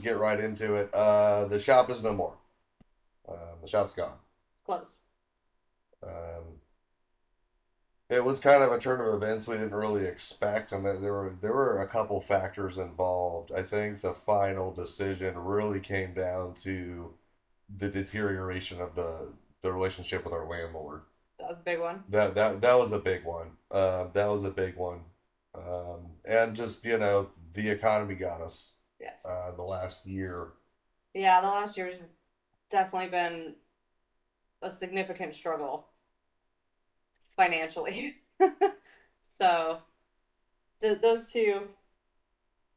just get right into it. The shop is no more. The shop's gone. Close. Um, it was kind of a turn of events we didn't really expect, and there were a couple factors involved. I think the final decision really came down to the deterioration of the relationship with our landlord. That was a big one. That was a big one. That was a big one. And just the economy got us Yes. the last year. Yeah, the last year's definitely been a significant struggle financially. So those two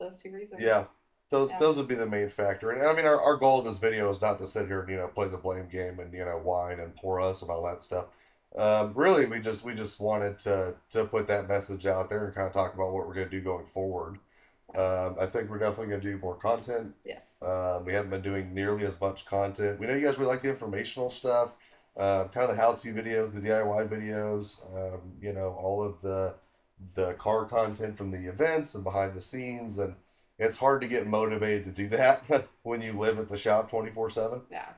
reasons. Yeah, those Yeah. those would be the main factor. And I mean, our goal of this video is not to sit here and play the blame game and whine and pour us and all that stuff. Really, we just wanted to put that message out there and kind of talk about what we're going to do going forward. I think we're definitely going to do more content. Yes. We haven't been doing nearly as much content. We know you guys really like the informational stuff, kind of the how-to videos, the DIY videos, all of the car content from the events and behind the scenes, and it's hard to get motivated to do that when you live at the shop 24/7. Yeah.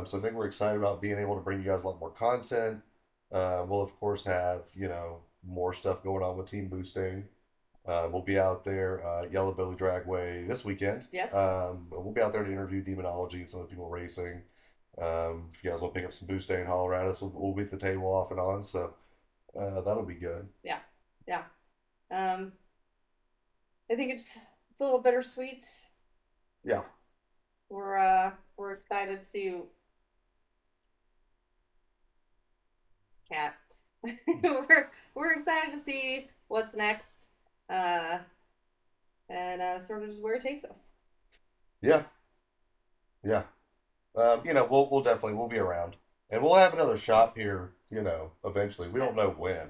So I think we're excited about being able to bring you guys a lot more content. We'll of course have more stuff going on with team boosting. We'll be out there, Yellow Belly Dragway this weekend. Yes. We'll be out there to interview Demonology and some of the people racing. If you guys want to pick up some boost day and holler at us, we'll be at the table off and on. So that'll be good. Yeah. Yeah. Um, I think it's a little bittersweet. Yeah. We're excited to cat. We're excited to see what's next. Uh, and sort of just where it takes us. Yeah. Yeah. We'll definitely we'll be around, and we'll have another shop here. Eventually. We don't know when.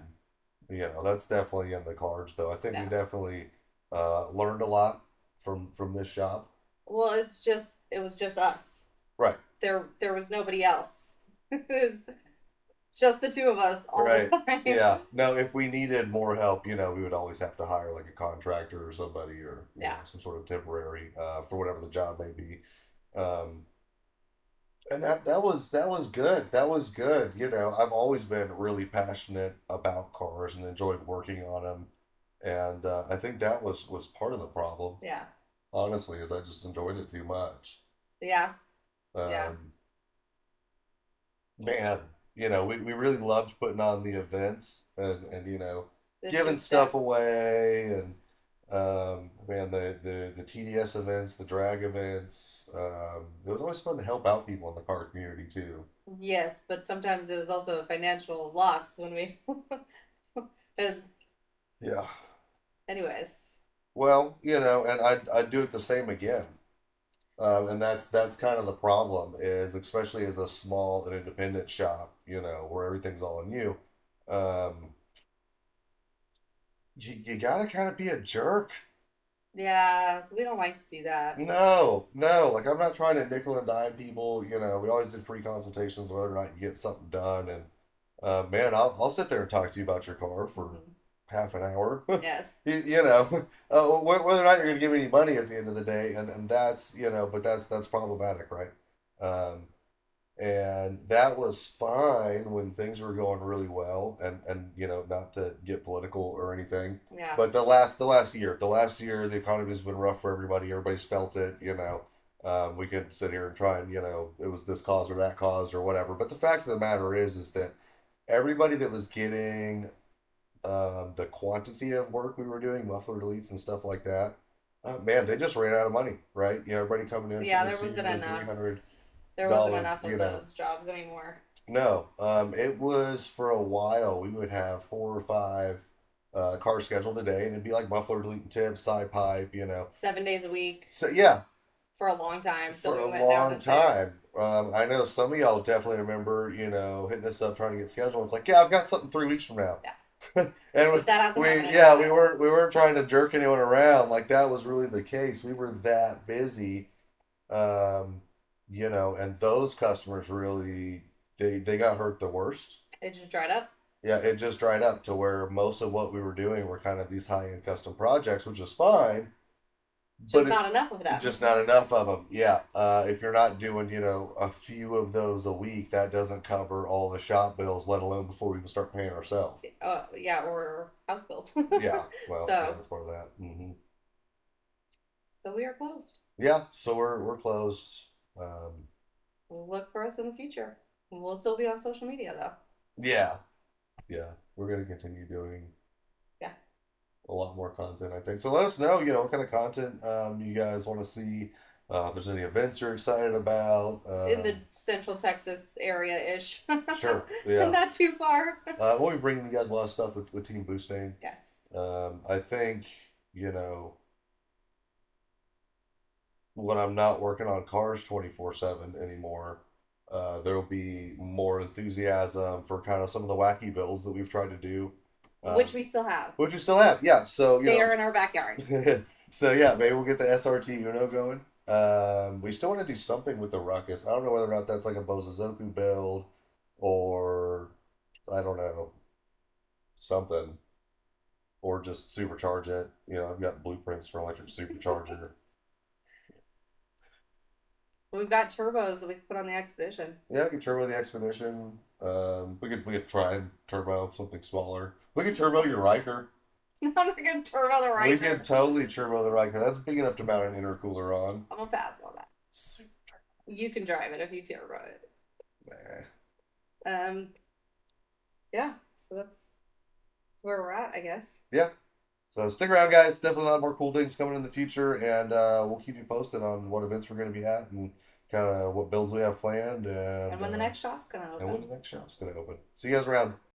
That's definitely in the cards, though. I think we Yeah. definitely learned a lot from this shop. Well, it was just us. Right. There was nobody else. It was just the two of us all the Right. time. Yeah. No, if we needed more help, we would always have to hire like a contractor or somebody, or Yeah. some sort of temporary for whatever the job may be. Um, and that was good. That was good. I've always been really passionate about cars and enjoyed working on them, and I think that was part of the problem. Yeah. Honestly, is I just enjoyed it too much. Yeah. Yeah. Um, Man, we really loved putting on the events and The giving team stuff stuff. away, and man, the TDS events, the drag events. It was always fun to help out people in the car community too. Yes, but sometimes it was also a financial loss when we and Yeah. anyways. Well, and I'd do it the same again. And that's kind of the problem, is especially as a small and independent shop, where everything's all on you. Um, you gotta kind of be a jerk. Yeah, we don't like to do that. No, no. Like, I'm not trying to nickel and dime people. We always did free consultations whether or not you get something done. And man, I'll sit there and talk to you about your car for Hmm. half an hour. Yes. Whether or not you're going to give me any money at the end of the day, and that's but that's problematic, right? Um, and that was fine when things were going really well, and not to get political or anything, Yeah. but the last year the economy's been rough for everybody. Everybody's felt it. We could sit here and try and it was this cause or that cause or whatever, but the fact of the matter is that everybody that was getting the quantity of work we were doing, muffler deletes and stuff like that, man, they just ran out of money, right? Everybody coming in for Yeah, the there two wasn't or three enough. hundred There wasn't dollar, enough of those jobs anymore. no, it was for a while. We would have four or five cars scheduled a day, and it'd be like muffler delete tips, side pipe, 7 days a week So yeah, for a long time till for a we went down long to six. time. I know some of y'all definitely remember, hitting us up trying to get scheduled. It's like, yeah, I've got something 3 weeks from now, Yeah. and But that hasn't we, happened in a yeah, we while. weren't we weren't trying to jerk anyone around. Like, that was really the case. We were that busy, um, and those customers really they got hurt the worst. It just dried up. Yeah, it just dried up to where most of what we were doing were kind of these high end custom projects, which is fine, Just but not enough of them. just not enough of them. Yeah. If you're not doing, a few of those a week, that doesn't cover all the shop bills, let alone before we even start paying ourselves. Yeah, or house bills. Yeah. Well, yeah, So, that's part of that. so we are closed. Yeah. So we're closed. Um, Look for us in the future. We'll still be on social media though. yeah. Yeah. We're gonna continue doing Yeah. a lot more content, I think. So let us know, what kind of content you guys want to see. If there's any events you're excited about. In the Central Texas area ish. Sure. Yeah. Not too far. We'll be bringing you guys a lot of stuff with Team Boostain. Yes. I think, when I'm not working on cars 24/7 anymore, there'll be more enthusiasm for kind of some of the wacky builds that we've tried to do. Which we still have. Which we still have, yeah. So, They are in our backyard. so yeah, maybe we'll get the SRT Uno going. We still want to do something with the Ruckus. I don't know whether or not that's like a Bozazoku build or I don't know, something. Or just supercharge it. I've got blueprints for electric supercharger. We've got turbos that we can put on the Expedition. Yeah, we could turbo the Expedition. We could try and turbo something smaller. We could turbo your Riker. I'm not gonna turbo the Riker. We could totally turbo the Riker. That's big enough to mount an intercooler on. I'm gonna pass on that. You can drive it if you turbo it. Nah. Yeah. So that's where we're at, I guess. Yeah. So stick around, guys. Definitely a lot more cool things coming in the future, and we'll keep you posted on what events we're going to be at and kind of what builds we have planned, And when the next shop's gonna open. and when the next shop's going to open. See you guys around.